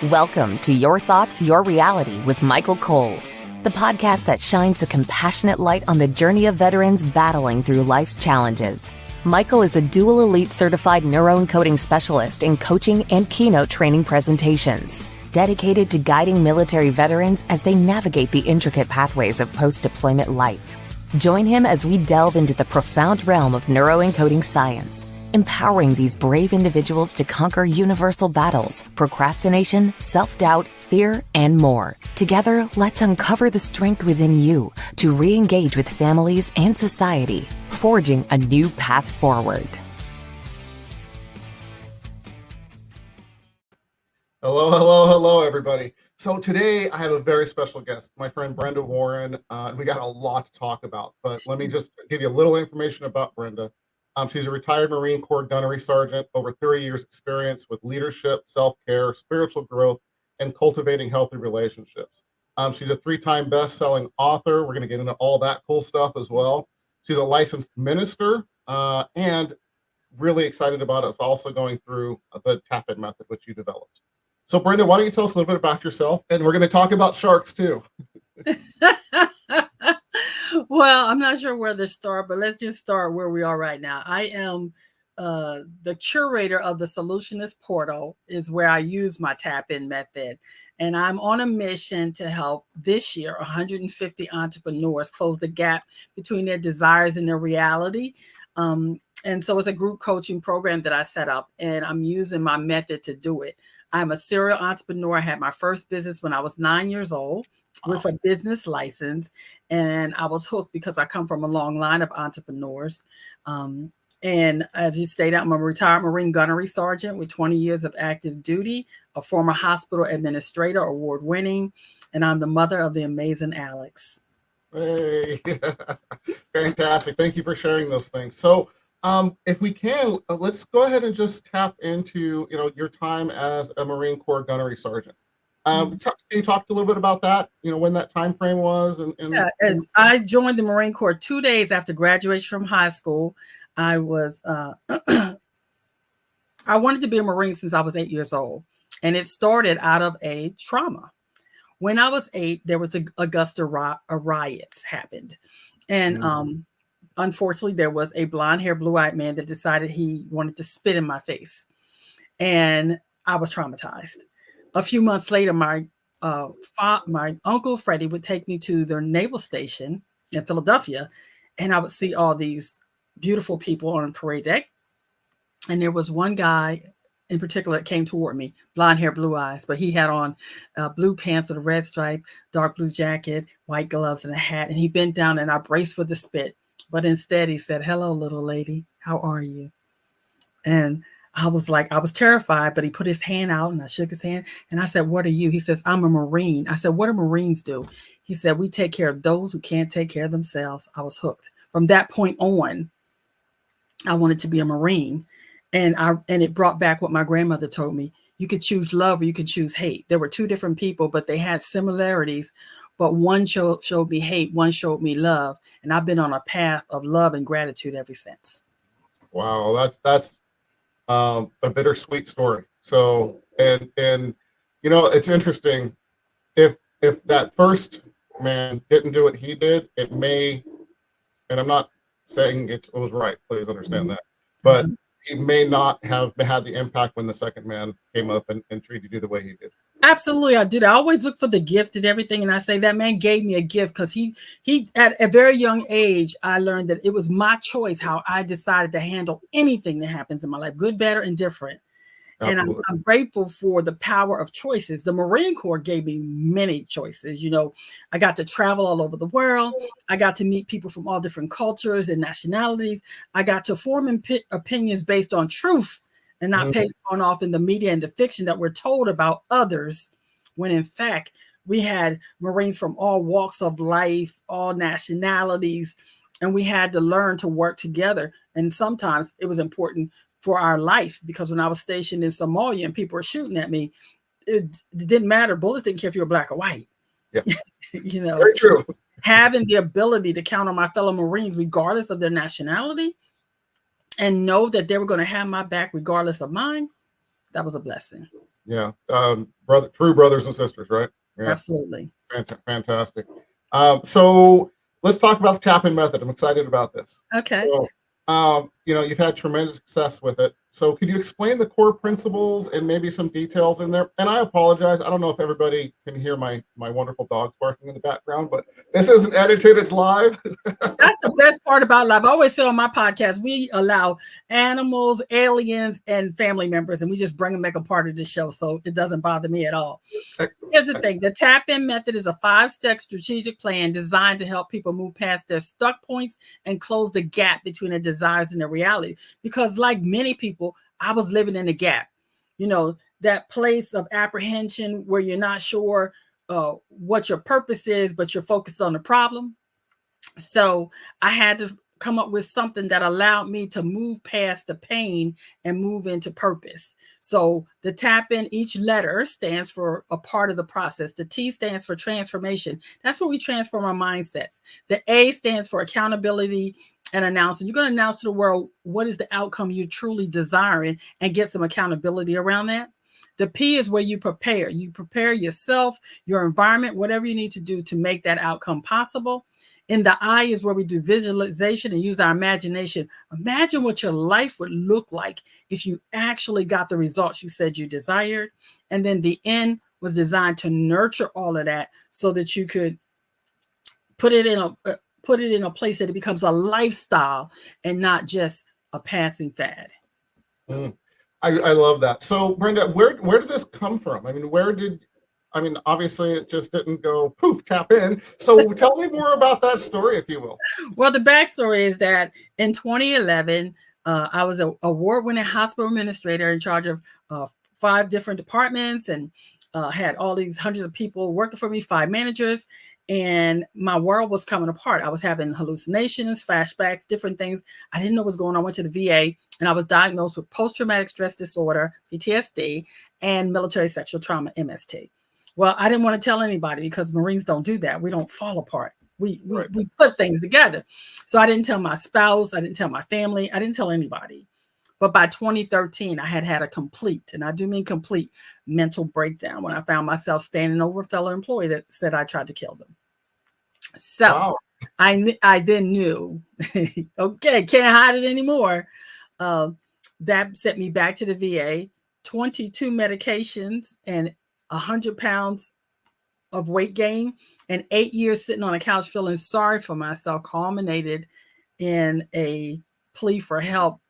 Welcome to Your Thoughts, Your Reality with Michael Cole, the podcast that shines a compassionate light on the journey of veterans battling through life's challenges. Michael is a dual elite certified neuroencoding specialist in coaching and keynote training presentations, dedicated to guiding military veterans as they navigate the intricate pathways of post-deployment life. Join him as we delve into the profound realm of neuroencoding science, empowering these brave individuals to conquer universal battles, procrastination, self-doubt, fear, and more. Together, let's uncover the strength within you to re-engage with families and society, forging a new path forward. Hello, everybody. So today I have a very special guest, my friend Brenda Warren. We got a lot to talk about, but let me just give you a little information about Brenda. She's a retired Marine Corps gunnery sergeant, over 30 years experience with leadership, self-care, spiritual growth, and cultivating healthy relationships. She's a 3-time best-selling author. We're going to get into all that cool stuff as well. She's a licensed minister and really excited about us also going through the TAPIN method, which you developed. So Brenda, why don't you tell us a little bit about yourself? And we're going to talk about sharks too. Well, I'm not sure where to start, but let's just start where we are right now. I am the curator of the Solutionist Portal, is where I use my tap-in method. And I'm on a mission to help this year 150 entrepreneurs close the gap between their desires and their reality. And so it's a group coaching program that I set up, and I'm using my method to do it. I'm a serial entrepreneur. I had my first business when I was 9 years old with a business license, and I was hooked because I come from a long line of entrepreneurs. And as you stated, I'm a retired Marine gunnery sergeant with 20 years of active duty, a former hospital administrator, award-winning, and I'm the mother of the amazing Alex. Hey, fantastic. Thank you for sharing those things. So if we can, let's go ahead and just tap into, your time as a Marine Corps gunnery sergeant. Can you talk a little bit about that? When that time frame was? I joined the Marine Corps 2 days after graduation from high school. I was I wanted to be a Marine since I was 8 years old, and it started out of a trauma. When I was 8, there was the Augusta riots happened, and unfortunately, there was a blonde-haired, blue-eyed man that decided he wanted to spit in my face, and I was traumatized. A few months later, my uncle Freddie would take me to their naval station in Philadelphia, and I would see all these beautiful people on a parade deck. And there was one guy in particular that came toward me, blonde hair, blue eyes, but he had on blue pants with a red stripe, dark blue jacket, white gloves, and a hat. And he bent down, and I braced for the spit. But instead, he said, "Hello, little lady. How are you?" And I was terrified, but he put his hand out, and I shook his hand, and I said, "What are you?" He says, "I'm a Marine." I said, "What do Marines do?" He said, "We take care of those who can't take care of themselves." I was hooked. From that point on, I wanted to be a Marine, and it brought back what my grandmother told me. You could choose love or you could choose hate. There were two different people, but they had similarities, but one showed me hate, one showed me love, and I've been on a path of love and gratitude ever since. Wow, that's a bittersweet story. So, and it's interesting. If that first man didn't do what he did, it may, and I'm not saying it was right, please understand that, but he may not have had the impact when the second man came up and treated you the way he did. Absolutely, I did. I always look for the gift and everything, and I say that man gave me a gift because he at a very young age, I learned that it was my choice how I decided to handle anything that happens in my life, good, bad, or indifferent. Absolutely. And I'm grateful for the power of choices. The Marine Corps gave me many choices. I got to travel all over the world. I got to meet people from all different cultures and nationalities. I got to form opinions based on truth and not based on often the media and the fiction that we're told about others, when in fact, we had Marines from all walks of life, all nationalities, and we had to learn to work together. And sometimes it was important for our life, because when I was stationed in Somalia and people were shooting at me, it didn't matter. Bullets didn't care if you were black or white. Yeah. Very true. Having the ability to count on my fellow Marines, regardless of their nationality, and know that they were going to have my back regardless of mine, that was a blessing. Yeah. True brothers and sisters, right? Yeah. Absolutely. Fantastic. So let's talk about the tap-in method. I'm excited about this. Okay. So, you've had tremendous success with it. So could you explain the core principles and maybe some details in there? And I apologize. I don't know if everybody can hear my wonderful dogs barking in the background, but this isn't edited. It's live. That's the best part about life. I always say on my podcast, we allow animals, aliens, and family members, and we just bring them back a part of the show. So it doesn't bother me at all. Here's the thing. The tap-in method is a 5-step strategic plan designed to help people move past their stuck points and close the gap between their desires and their reality. Because like many people, I was living in the gap, that place of apprehension where you're not sure what your purpose is, but you're focused on the problem. So I had to come up with something that allowed me to move past the pain and move into purpose. So the tap-in, each letter stands for a part of the process. The T stands for transformation. That's where we transform our mindsets. The A stands for accountability and announcement. You're going to announce to the world what is the outcome you're truly desiring and get some accountability around that. The P is where you prepare. You prepare yourself, your environment, whatever you need to do to make that outcome possible. And the I is where we do visualization and use our imagination. Imagine what your life would look like if you actually got the results you said you desired. And then the N was designed to nurture all of that so that you could put it in a place that it becomes a lifestyle and not just a passing fad. I love that. So Brenda, where did this come from? Obviously it just didn't go poof, tap in. So tell me more about that story, if you will. Well, the backstory is that in 2011, I was an award-winning hospital administrator in charge of 5 different departments and had all these hundreds of people working for me, 5 managers, and my world was coming apart. I was having hallucinations, flashbacks, different things. I didn't know what was going on. I went to the VA and I was diagnosed with post-traumatic stress disorder, PTSD, and military sexual trauma, MST. Well, I didn't want to tell anybody because Marines don't do that. We don't fall apart. We put things together. So I didn't tell my spouse. I didn't tell my family. I didn't tell anybody. But by 2013, I had a complete, and I do mean complete, mental breakdown when I found myself standing over a fellow employee that said I tried to kill them. So wow. I then knew, okay, can't hide it anymore. That sent me back to the VA, 22 medications and 100 pounds of weight gain, and 8 years sitting on a couch feeling sorry for myself culminated in a plea for help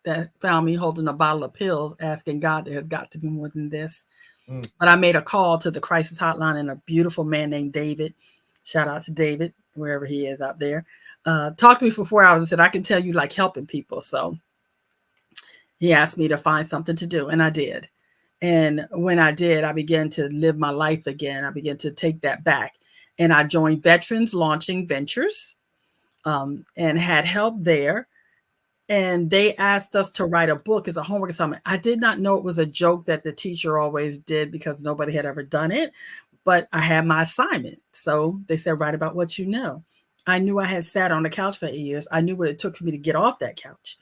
that found me holding a bottle of pills, asking God, there's got to be more than this. But I made a call to the crisis hotline, and a beautiful man named David, shout out to David, wherever he is out there, talked to me for 4 hours and said, I can tell you like helping people. So he asked me to find something to do, and I did. And when I did, I began to live my life again. I began to take that back. And I joined Veterans Launching Ventures and had help there. And they asked us to write a book as a homework assignment. I did not know it was a joke that the teacher always did because nobody had ever done it, but I had my assignment. So they said, write about what you know. I knew I had sat on the couch for 8 years. I knew what it took for me to get off that couch.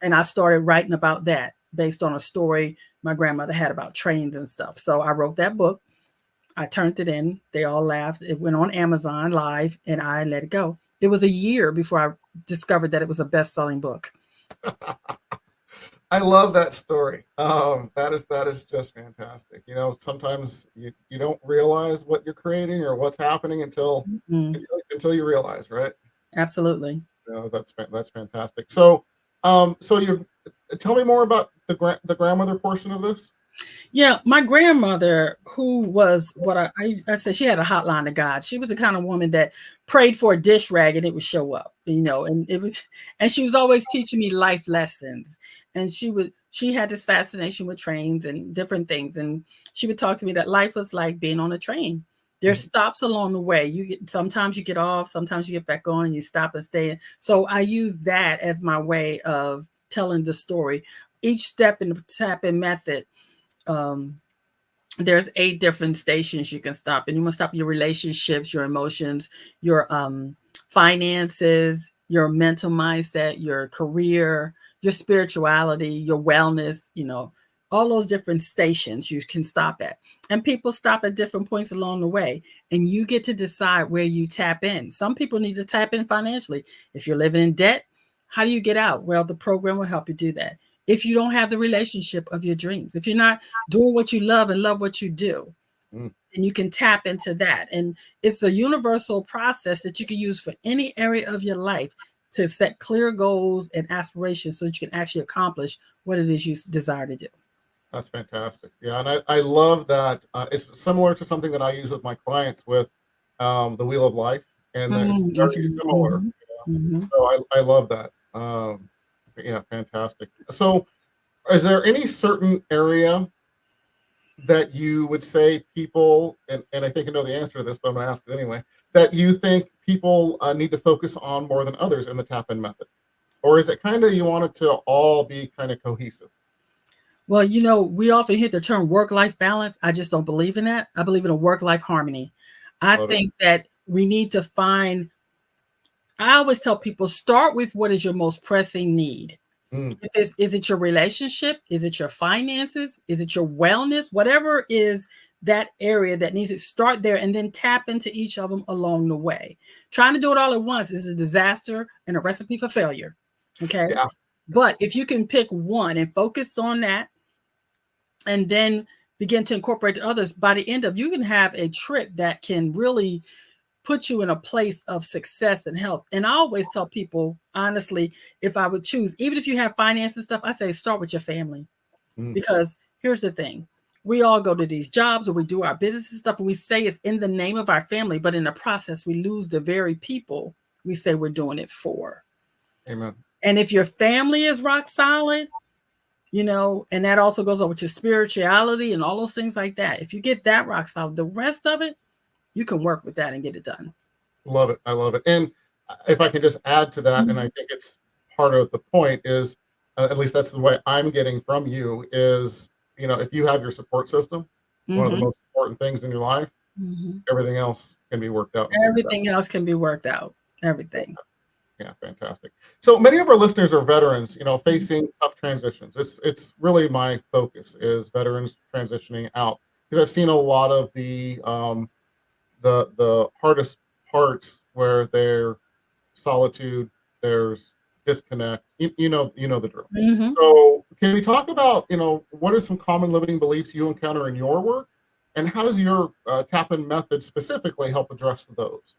And I started writing about that based on a story my grandmother had about trains and stuff. So I wrote that book. I turned it in. They all laughed. It went on Amazon live and I let it go. It was a year before I discovered that it was a best-selling book. I love that story. That is just fantastic. Sometimes you don't realize what you're creating or what's happening until you realize, right? Absolutely. That's fantastic. So you tell me more about the grandmother portion of this. Yeah, my grandmother, who was what I said, she had a hotline to God. She was the kind of woman that prayed for a dish rag and it would show up, and she was always teaching me life lessons. And she had this fascination with trains and different things. And she would talk to me that life was like being on a train. There's stops along the way. Sometimes you get off, sometimes you get back on, you stop and stay. So I use that as my way of telling the story. Each step in the tap-in method, there's 8 different stations you can stop, and you must stop your relationships, your emotions, your finances, your mental mindset, your career, your spirituality, your wellness, all those different stations you can stop at. And people stop at different points along the way. And you get to decide where you tap in. Some people need to tap in financially. If you're living in debt, how do you get out? Well, the program will help you do that. If you don't have the relationship of your dreams, if you're not doing what you love and love what you do, Mm. and you can tap into that. And it's a universal process that you can use for any area of your life to set clear goals and aspirations so that you can actually accomplish what it is you desire to do. That's fantastic. Yeah, and I love that. It's similar to something that I use with my clients with the Wheel of Life, and that it's very similar. So I love that. Yeah, fantastic. So, is there any certain area that you would say people, and I think I know the answer to this, but I'm going to ask it anyway, that you think people need to focus on more than others in the tap-in method? Or is it kind of you want it to all be kind of cohesive? Well, we often hear the term work-life balance. I just don't believe in that. I believe in a work-life harmony. I think that we need to find, I always tell people, start with what is your most pressing need. Is it your relationship? Is it your finances? Is it your wellness? Whatever is that area that needs to start there, and then tap into each of them along the way. Trying to do it all at once is a disaster and a recipe for failure. Okay. Yeah. But if you can pick one and focus on that, and then begin to incorporate others, by the end of, you can have a trip that can really put you in a place of success and health. And I always tell people, honestly, if I would choose, even if you have finance and stuff, I say start with your family. Because here's the thing. We all go to these jobs or we do our business and stuff, and we say it's in the name of our family, but in the process, we lose the very people we say we're doing it for. Amen. And if your family is rock solid, and that also goes over to spirituality and all those things like that. If you get that rock solid, the rest of it, you can work with that and get it done. Love it. I love it. And if I can just add to that, and I think it's part of the point is, at least that's the way I'm getting from you is, if you have your support system, one of the most important things in your life, everything else can be worked out. Everything else can be worked out. Everything. Yeah, fantastic. So many of our listeners are veterans, facing tough transitions. It's really my focus is veterans transitioning out, because I've seen a lot of the hardest parts where there's solitude, there's disconnect. You know the drill. So can we talk about what are some common limiting beliefs you encounter in your work, and how does your tap-in method specifically help address those?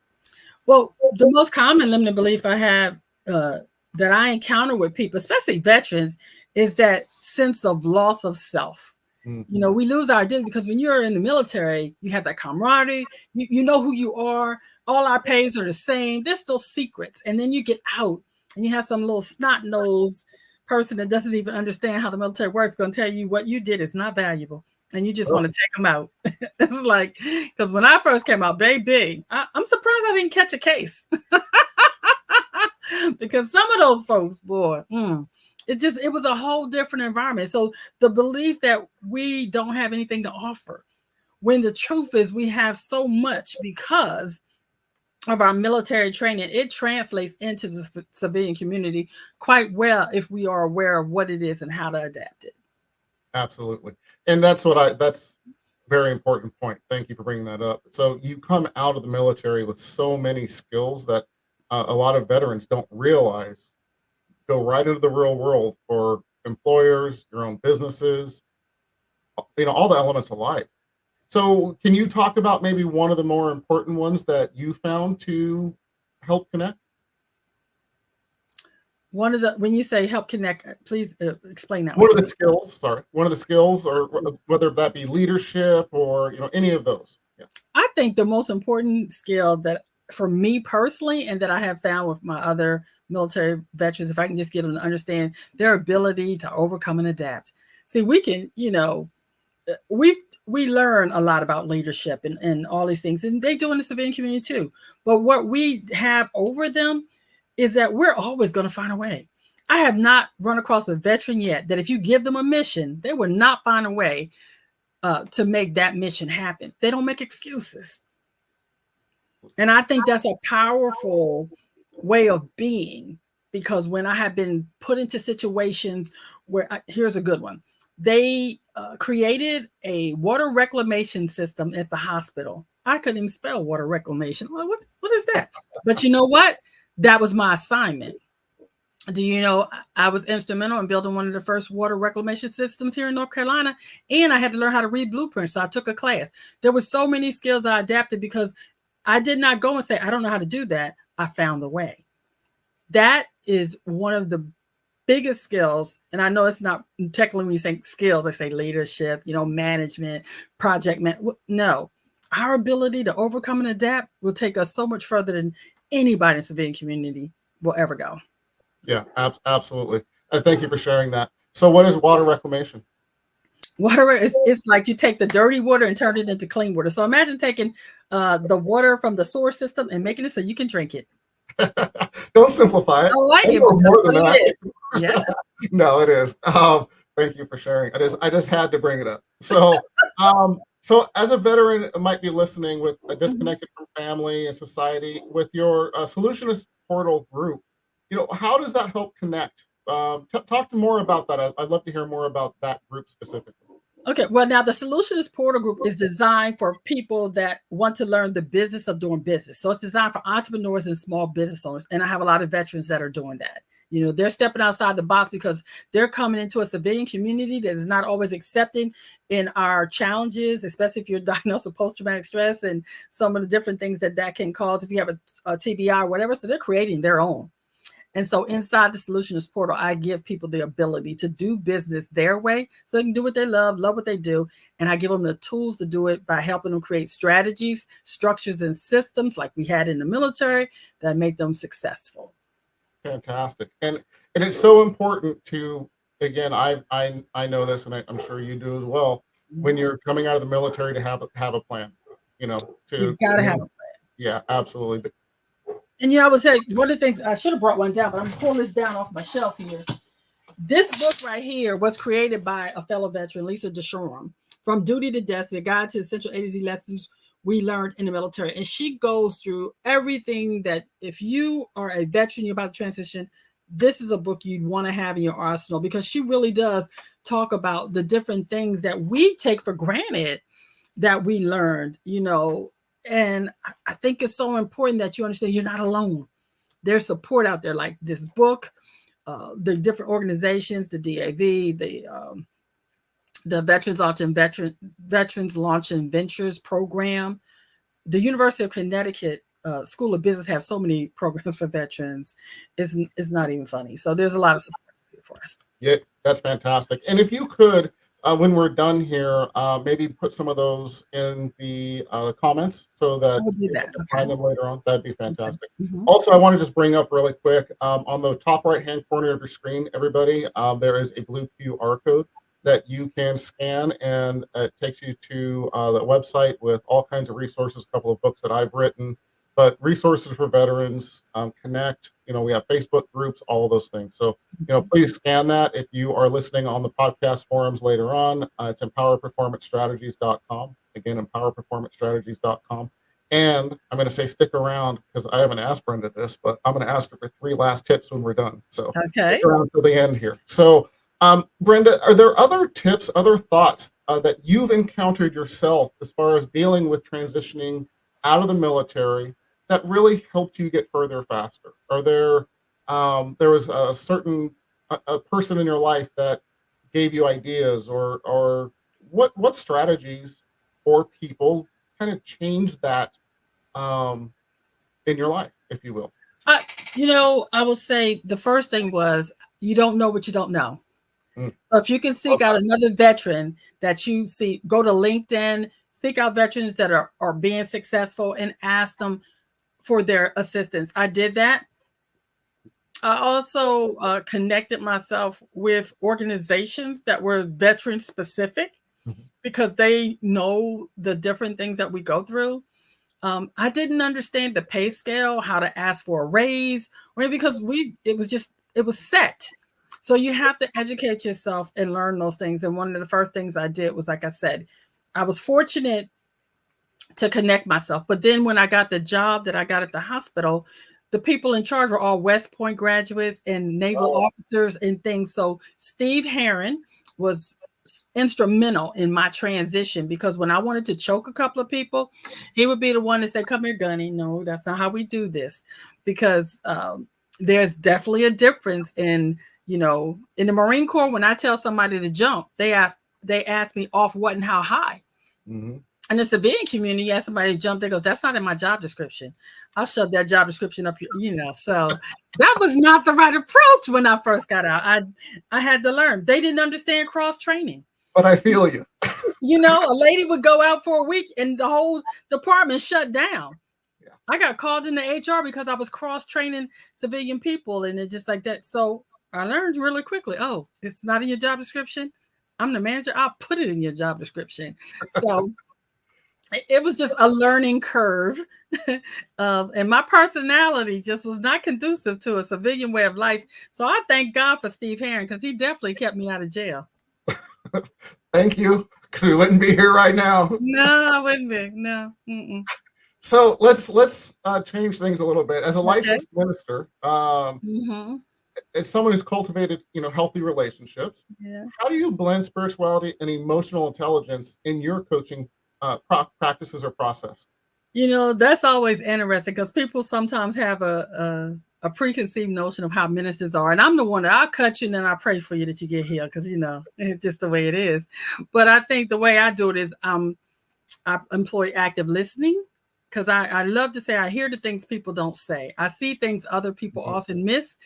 Well, the most common limiting belief I have that I encounter with people, especially veterans, is that sense of loss of self. We lose our identity because when you're in the military, you have that camaraderie. You know who you are. All our pays are the same. There's still secrets. And then you get out and you have some little snot-nosed person that doesn't even understand how the military works going to tell you what you did is not valuable. And you just want to take them out. It's like, because when I first came out, baby, I'm surprised I didn't catch a case. Because some of those folks, boy, it was a whole different environment. So the belief that we don't have anything to offer, when the truth is we have so much because of our military training, it translates into the civilian community quite well if we are aware of what it is and how to adapt it. Absolutely. And that's very important point. Thank you for bringing that up. So you come out of the military with so many skills that a lot of veterans don't realize go right into the real world for employers, your own businesses, all the elements of life. So can you talk about maybe one of the more important ones that you found to help connect? When you say help connect, please explain that. One of the skills, or whether that be leadership or, any of those. Yeah. I think the most important skill that for me personally, and that I have found with my other military veterans, if I can just get them to understand their ability to overcome and adapt. See, we can, we learn a lot about leadership and all these things, and they do in the civilian community too. But what we have over them is that we're always going to find a way. I have not run across a veteran yet that if you give them a mission, they will not find a way to make that mission happen. They don't make excuses. And I think that's a powerful way of being, because when I have been put into situations where, here's a good one. They created a water reclamation system at the hospital. I couldn't even spell water reclamation. Well, what is that? But you know what? That was my assignment. Do you know I was instrumental in building one of the first water reclamation systems here in North Carolina, and I had to learn how to read blueprints. So I took a class. There were so many skills I adapted because I did not go and say, I don't know how to do that. I found the way. That is one of the biggest skills. And I know it's not technically when you say skills, I say leadership, management, project man. No, our ability to overcome and adapt will take us so much further than anybody in the civilian community will ever go. Yeah, absolutely. And thank you for sharing that. So what is water reclamation? Water is it's like you take the dirty water and turn it into clean water. So imagine taking the water from the sewer system and making it so you can drink it. Don't simplify it. I like it. More than that. Yeah. No, it is. Thank you for sharing. I just had to bring it up. So, so as a veteran might be listening with a disconnected from family and society, with your Solutionist Portal group, how does that help connect? Talk to more about that. I'd love to hear more about that group specifically. Okay, well, now the Solutionist Portal Group is designed for people that want to learn the business of doing business. So it's designed for entrepreneurs and small business owners. And I have a lot of veterans that are doing that. They're stepping outside the box because they're coming into a civilian community that is not always accepting in our challenges, especially if you're diagnosed with post-traumatic stress and some of the different things that can cause if you have a TBI or whatever. So they're creating their own. And so inside the Solutionist Portal, I give people the ability to do business their way so they can do what they love what they do. And I give them the tools to do it by helping them create strategies, structures, and systems like we had in the military that make them successful. Fantastic. And it's so important to, again, I know this, and I'm sure you do as well, when you're coming out of the military to have a plan, you gotta have a plan. Yeah, absolutely. And I would say one of the things, I should have brought one down, but I'm going to pull this down off my shelf here. This book right here was created by a fellow veteran, Lisa DeShoram, From Duty to Destiny, a guide to essential A to Z lessons we learned in the military. And she goes through everything that if you are a veteran, you're about to transition, this is a book you'd want to have in your arsenal, because she really does talk about the different things that we take for granted that we learned, and I think it's so important that you understand you're not alone. There's support out there, like this book, the different organizations, the DAV, the Veterans Launch and Ventures program, the University of Connecticut School of Business have so many programs for veterans. It's not even funny. So there's a lot of support for us. Yeah, that's fantastic. And if you could, when we're done here, maybe put some of those in the comments so that you can find them later on. That'd be fantastic. Mm-hmm. Also, I want to just bring up really quick, on the top right-hand corner of your screen, everybody, there is a blue QR code that you can scan, and it takes you to the website with all kinds of resources, a couple of books that I've written, but resources for veterans, Connect, we have Facebook groups, all of those things. So, please scan that. If you are listening on the podcast forums later on, it's empowerperformancestrategies.com. Again, empowerperformancestrategies.com. And I'm going to say stick around, because I haven't asked Brenda this, but I'm going to ask her for 3 last tips when we're done. So stick around till the end here. So, Brenda, are there other tips, other thoughts that you've encountered yourself as far as dealing with transitioning out of the military that really helped you get further faster? Are there was a certain a person in your life that gave you ideas, or what strategies or people kind of changed that in your life, if you will? I will say the first thing was, you don't know what you don't know. So if you can seek out another veteran that you see, go to LinkedIn, seek out veterans that are being successful and ask them for their assistance. I did that. I also connected myself with organizations that were veteran specific, because they know the different things that we go through. I didn't understand the pay scale, how to ask for a raise, or because it was set. So you have to educate yourself and learn those things. And one of the first things I did was, like I said, I was fortunate to connect myself. But then when I got the job that I got at the hospital, the people in charge were all West Point graduates and naval officers and things. So Steve Herron was instrumental in my transition, because when I wanted to choke a couple of people, he would be the one that said, "Come here, Gunny. No, that's not how we do this." Because there's definitely a difference in, in the Marine Corps, when I tell somebody to jump, they ask me off what and how high. Mm-hmm. In the civilian community, you ask somebody to jump, they go, "That's not in my job description." I'll shove that job description up your, so that was not the right approach when I first got out. I had to learn. They didn't understand cross training. But I feel you. A lady would go out for a week and the whole department shut down. Yeah. I got called into HR because I was cross training civilian people, and it's just like that. So I learned really quickly. Oh, it's not in your job description. I'm the manager. I'll put it in your job description. So it was just a learning curve. And my personality just was not conducive to a civilian way of life. So I thank God for Steve Herring, because he definitely kept me out of jail. Thank you, because we wouldn't be here right now. No, I wouldn't be. No. Mm-mm. So let's change things a little bit. As a licensed minister, as someone who's cultivated, healthy relationships, how do you blend spirituality and emotional intelligence in your coaching practices or process? That's always interesting, because people sometimes have a preconceived notion of how ministers are. And I'm the one that I'll cut you and then I pray for you that you get healed, because, it's just the way it is. But I think the way I do it is I employ active listening, because I love to say I hear the things people don't say. I see things other people often miss,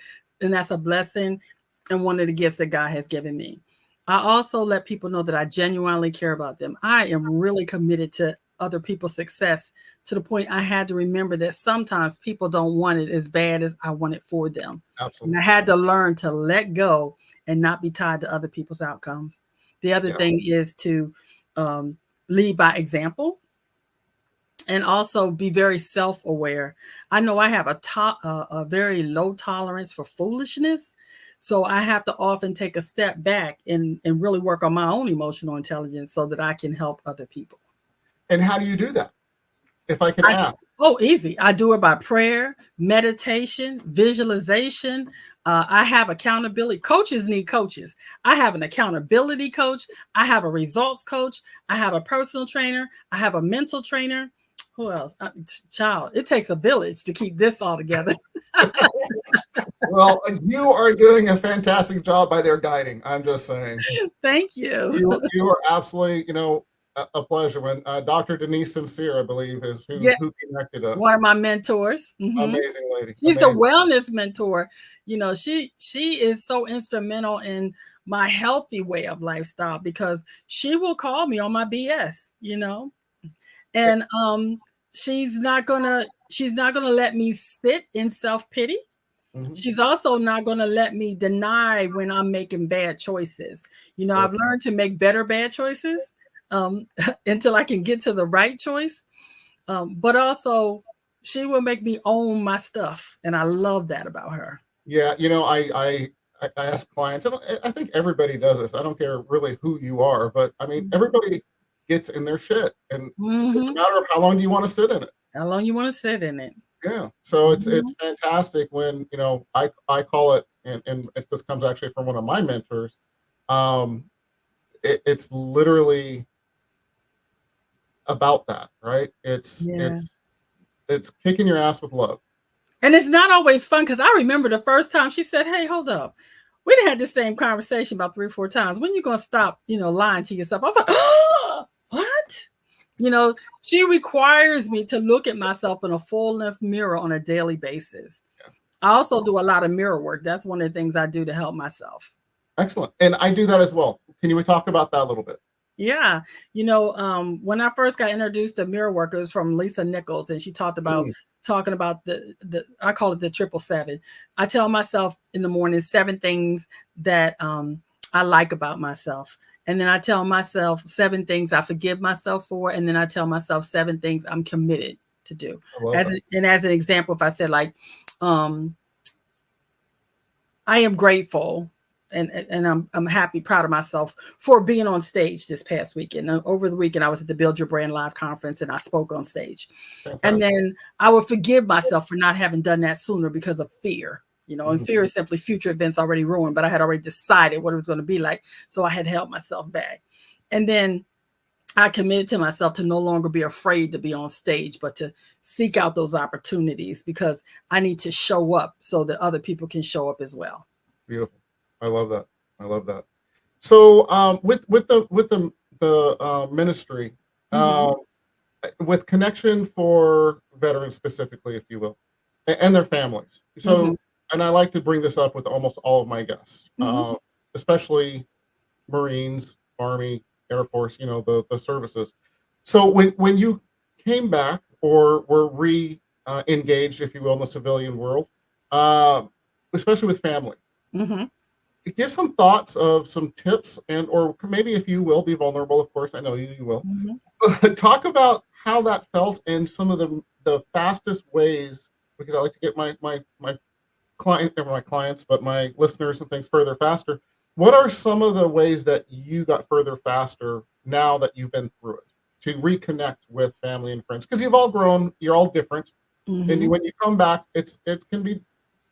and that's a blessing and one of the gifts that God has given me. I also let people know that I genuinely care about them. I am really committed to other people's success, to the point I had to remember that sometimes people don't want it as bad as I want it for them. Absolutely. And I had to learn to let go and not be tied to other people's outcomes. The other thing is to lead by example, and also be very self-aware. I know I have a very low tolerance for foolishness. So I have to often take a step back and really work on my own emotional intelligence so that I can help other people. And how do you do that, if I can ask? Oh, easy. I do it by prayer, meditation, visualization. I have accountability. Coaches need coaches. I have an accountability coach. I have a results coach. I have a personal trainer. I have a mental trainer. Who else? Child, it takes a village to keep this all together. Well, you are doing a fantastic job by their guiding. I'm just saying. Thank you. You are absolutely, a pleasure. When Dr. Denise Sincere, I believe, is who connected us. One of my mentors. Mm-hmm. Amazing lady. She's the wellness mentor. She is so instrumental in my healthy way of lifestyle, because she will call me on my BS, and she's not gonna let me sit in self-pity. Mm-hmm. She's also not going to let me deny when I'm making bad choices. I've learned to make better bad choices until I can get to the right choice. But also, she will make me own my stuff. And I love that about her. Yeah. I ask clients, and I think everybody does this. I don't care really who you are, but I mean, everybody gets in their shit. And it's a matter of how long do you want to sit in it? How long you want to sit in it? Yeah, so it's fantastic when I call it, and this comes actually from one of my mentors. It's literally about that, right? It's kicking your ass with love, and it's not always fun, because I remember the first time she said, "Hey, hold up, we done had the same conversation about 3 or 4 times. When you gonna stop, lying to yourself?" I was like, "Oh, what?" She requires me to look at myself in a full-length mirror on a daily basis. Yeah. I also do a lot of mirror work. That's one of the things I do to help myself. Excellent. And I do that as well. Can you talk about that a little bit? Yeah. When I first got introduced to mirror work, it was from Lisa Nichols, and she talked about talking about the I call it the 777. I tell myself in the morning 7 things that I like about myself. And then I tell myself 7 things I forgive myself for. And then I tell myself 7 things I'm committed to do. As an example, if I said I am grateful and I'm happy, proud of myself for being on stage this past weekend. Over the weekend, I was at the Build Your Brand Live conference and I spoke on stage. And then I would forgive myself for not having done that sooner because of fear. You know, and fear is simply future events already ruined, but I had already decided what it was going to be like. So I had held myself back. And then I committed to myself to no longer be afraid to be on stage, but to seek out those opportunities because I need to show up so that other people can show up as well. Beautiful. I love that. I love that. So with the ministry, with Connection for Veterans specifically, if you will, and their families. So, and I like to bring this up with almost all of my guests, especially Marines, Army, Air Force, you know, the services. So when you came back or were engaged, if you will, in the civilian world, especially with family, give some thoughts of some tips and, or maybe if you will be vulnerable, of course, I know you will, talk about how that felt and some of the fastest ways, because I like to get my clients, but my listeners and things further faster. What are some of the ways that you got further faster now that you've been through it to reconnect with family and friends? Because you've all grown, you're all different. And when you come back, it can be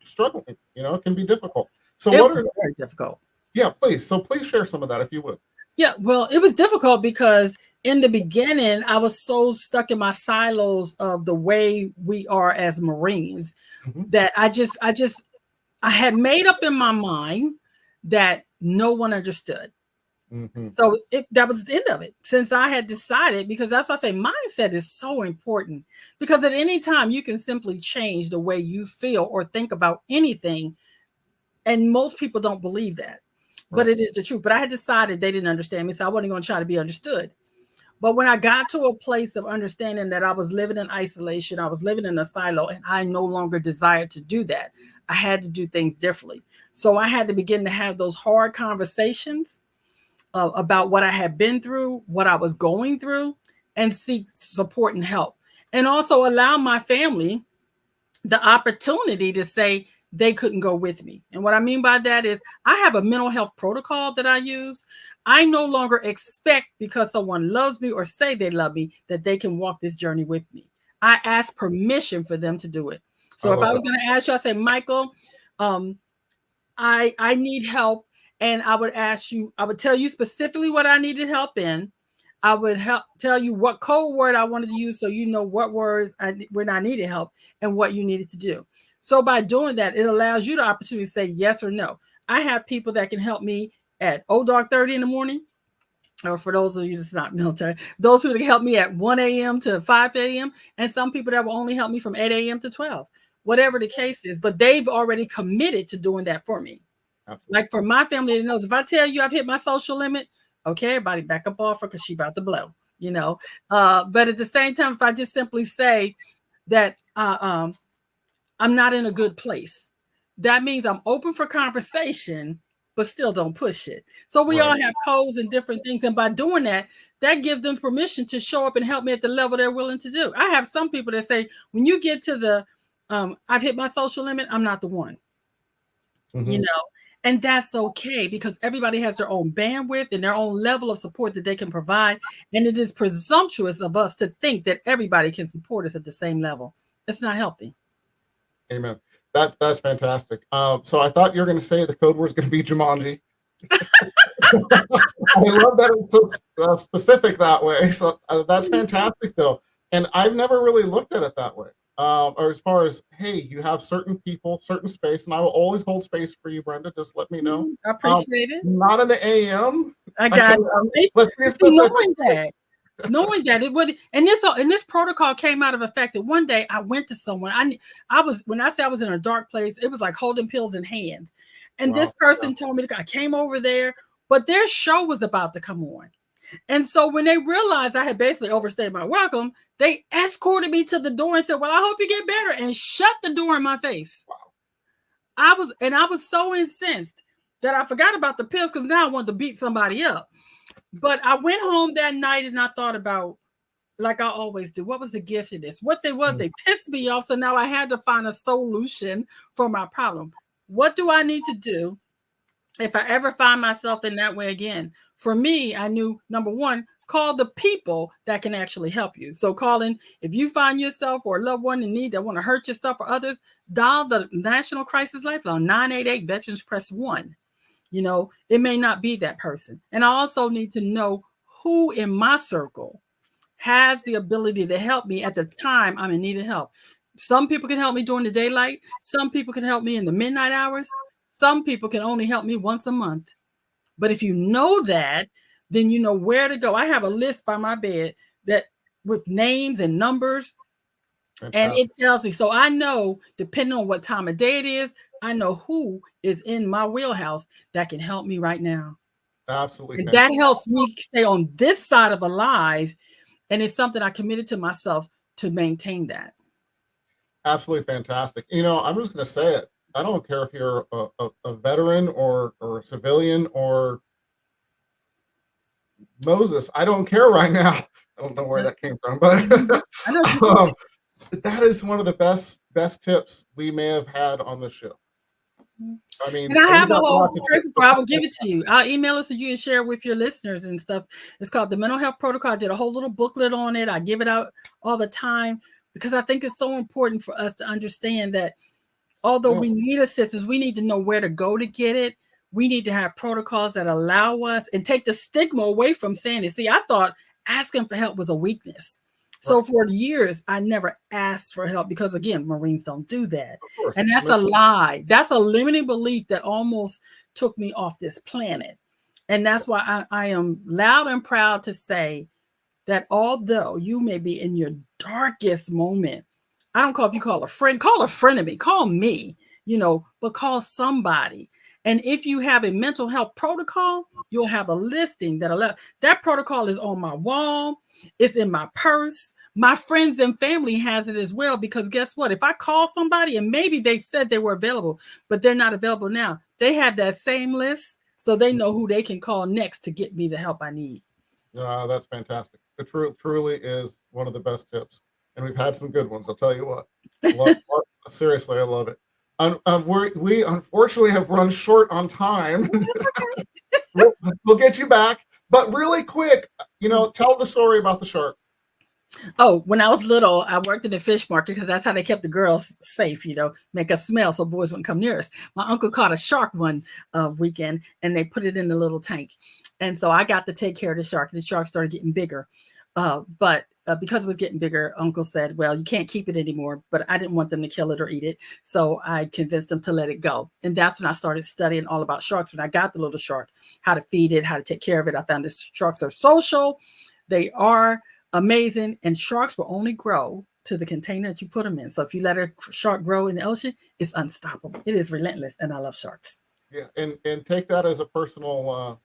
struggling, you know, it can be difficult. So it was very difficult. Yeah, please. So please share some of that if you would. Yeah, well, it was difficult because in the beginning, I was so stuck in my silos of the way we are as Marines that I had made up in my mind that no one understood. So that was the end of it. Since I had decided, because that's why I say mindset is so important, because at any time you can simply change the way you feel or think about anything. And most people don't believe that, but it is the truth. But I had decided they didn't understand me, so I wasn't going to try to be understood. But when I got to a place of understanding that I was living in isolation, I was living in a silo, and I no longer desired to do that, I had to do things differently. So I had to begin to have those hard conversations about what I had been through, what I was going through, and seek support and help. And also allow my family the opportunity to say they couldn't go with me. And what I mean by that is I have a mental health protocol that I use. I no longer expect because someone loves me or say they love me that they can walk this journey with me. I ask permission for them to do it. So if I was going to ask you, I say, Michael, I need help. And I would ask you, I would tell you specifically what I needed help in. I would tell you what code word I wanted to use so you know what words when I needed help and what you needed to do. So by doing that, it allows you the opportunity to say yes or no. I have people that can help me at dark 30 in the morning, or for those of you that's not military, those people can help me at 1 a.m. to 5 a.m. And some people that will only help me from 8 a.m. to 12, whatever the case is. But they've already committed to doing that for me. Absolutely. Like for my family, it knows if I tell you I've hit my social limit, okay, everybody back up off her because she's about to blow, you know. But at the same time, if I just simply say that I'm not in a good place, that means I'm open for conversation, but still don't push it. So we all have codes and different things. And by doing that, that gives them permission to show up and help me at the level they're willing to do. I have some people that say, when you get to the, I've hit my social limit, I'm not the one, you know. And that's okay because everybody has their own bandwidth and their own level of support that they can provide. And it is presumptuous of us to think that everybody can support us at the same level. It's not healthy. Amen. That's fantastic. So I thought you were going to say the code word is going to be Jumanji. I love that it's so specific that way. So that's fantastic, though. And I've never really looked at it that way. Or as far as, hey, you have certain people, certain space, and I will always hold space for you, Brenda. Just let me know. I appreciate it. Not in the AM. I got it. Let's be specific. Knowing that it would, and this protocol came out of the fact that one day I went to someone. I was when I say I was in a dark place, it was like holding pills in hands. And this person told me I came over there, but their show was about to come on. And so when they realized I had basically overstayed my welcome, they escorted me to the door and said, well, I hope you get better, and shut the door in my face. Wow. I was so incensed that I forgot about the pills because now I wanted to beat somebody up. But I went home that night and I thought about, like I always do, what was the gift of this? What they pissed me off. So now I had to find a solution for my problem. What do I need to do if I ever find myself in that way again? For me, I knew, number one, call the people that can actually help you. So calling, if you find yourself or a loved one in need that want to hurt yourself or others, dial the National Crisis Lifeline, 988 Veterans Press 1. It may not be that person. And I also need to know who in my circle has the ability to help me at the time I'm in need of help. Some people can help me during the daylight. Some people can help me in the midnight hours. Some people can only help me once a month. But if you know that, then you know where to go. I have a list by my bed that with names and numbers, and it tells me. So I know, depending on what time of day it is, I know who is in my wheelhouse that can help me right now. Absolutely. And that helps me stay on this side of alive. And it's something I committed to myself to maintain that. Absolutely fantastic. I'm just going to say it. I don't care if you're a veteran or a civilian or Moses. I don't care right now. I don't know where that came from, but that is one of the best tips we may have had on the show. I mean, and I have a whole paper. I will give it to you. I'll email it to you and share it with your listeners and stuff. It's called the Mental Health Protocol. I did a whole little booklet on it. I give it out all the time because I think it's so important for us to understand that although we need assistance, we need to know where to go to get it. We need to have protocols that allow us and take the stigma away from saying it. See, I thought asking for help was a weakness. So for years, I never asked for help because, again, Marines don't do that. And that's a lie. That's a limiting belief that almost took me off this planet. And that's why I am loud and proud to say that although you may be in your darkest moment, I don't call if you call a friend of me, call me, but call somebody. And if you have a mental health protocol, you'll have a listing that protocol is on my wall. It's in my purse. My friends and family has it as well, because guess what? If I call somebody and maybe they said they were available, but they're not available now, they have that same list. So they know who they can call next to get me the help I need. That's fantastic. It truly is one of the best tips. And we've had some good ones. I'll tell you what. Seriously, I love it. We unfortunately have run short on time. We'll get you back, but really quick, tell the story about the shark. Oh, when I was little, I worked in the fish market because that's how they kept the girls safe, make us smell so boys wouldn't come near us. My uncle caught a shark one weekend and they put it in the little tank. And so I got to take care of the shark. The shark started getting bigger. But because it was getting bigger, Uncle said, well, you can't keep it anymore, but I didn't want them to kill it or eat it. So I convinced them to let it go. And that's when I started studying all about sharks. When I got the little shark, how to feed it, how to take care of it. I found that sharks are social. They are amazing. And sharks will only grow to the container that you put them in. So if you let a shark grow in the ocean, it's unstoppable. It is relentless. And I love sharks. Yeah. And take that as a personal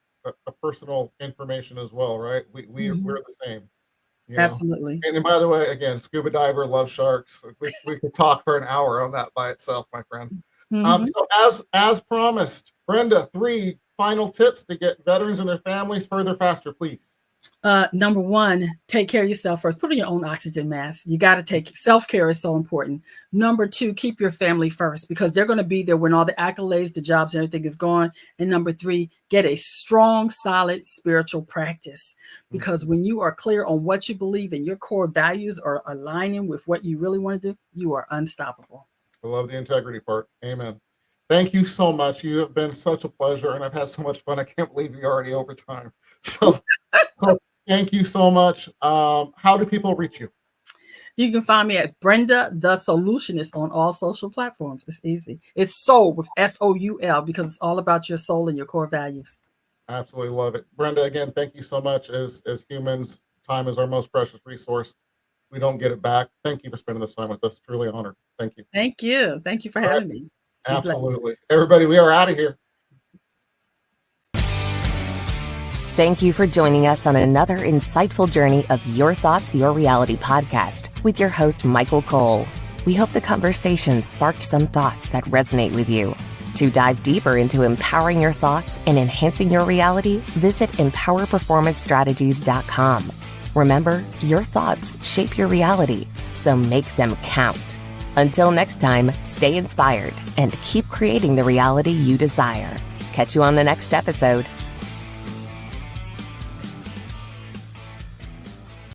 information as well, right? We're the same. Absolutely. And by the way, again, scuba diver, love sharks. We could talk for an hour on that by itself, my friend. So as promised, Brenda, 3 final tips to get veterans and their families further faster, please. Number 1, take care of yourself first. Put on your own oxygen mask. You got to take self-care is so important. Number 2, keep your family first because they're going to be there when all the accolades, the jobs, and everything is gone. And number 3, get a strong, solid spiritual practice because when you are clear on what you believe and your core values are aligning with what you really want to do, you are unstoppable. I love the integrity part. Amen. Thank you so much. You have been such a pleasure and I've had so much fun. I can't believe you're already over time. So thank you so much. How do people reach you? You can find me at Brenda the Solutionist on all social platforms. It's easy. It's soul with SOUL because it's all about your soul and your core values. Absolutely love it. Brenda, again, thank you so much. As humans, time is our most precious resource. We don't get it back. Thank you for spending this time with us. Truly honored. Thank you. Thank you. Thank you for having me. Absolutely. Everybody, we are out of here. Thank you for joining us on another insightful journey of Your Thoughts, Your Reality podcast with your host, Michael Cole. We hope the conversation sparked some thoughts that resonate with you. To dive deeper into empowering your thoughts and enhancing your reality, visit empowerperformancestrategies.com. Remember, your thoughts shape your reality, so make them count. Until next time, stay inspired and keep creating the reality you desire. Catch you on the next episode.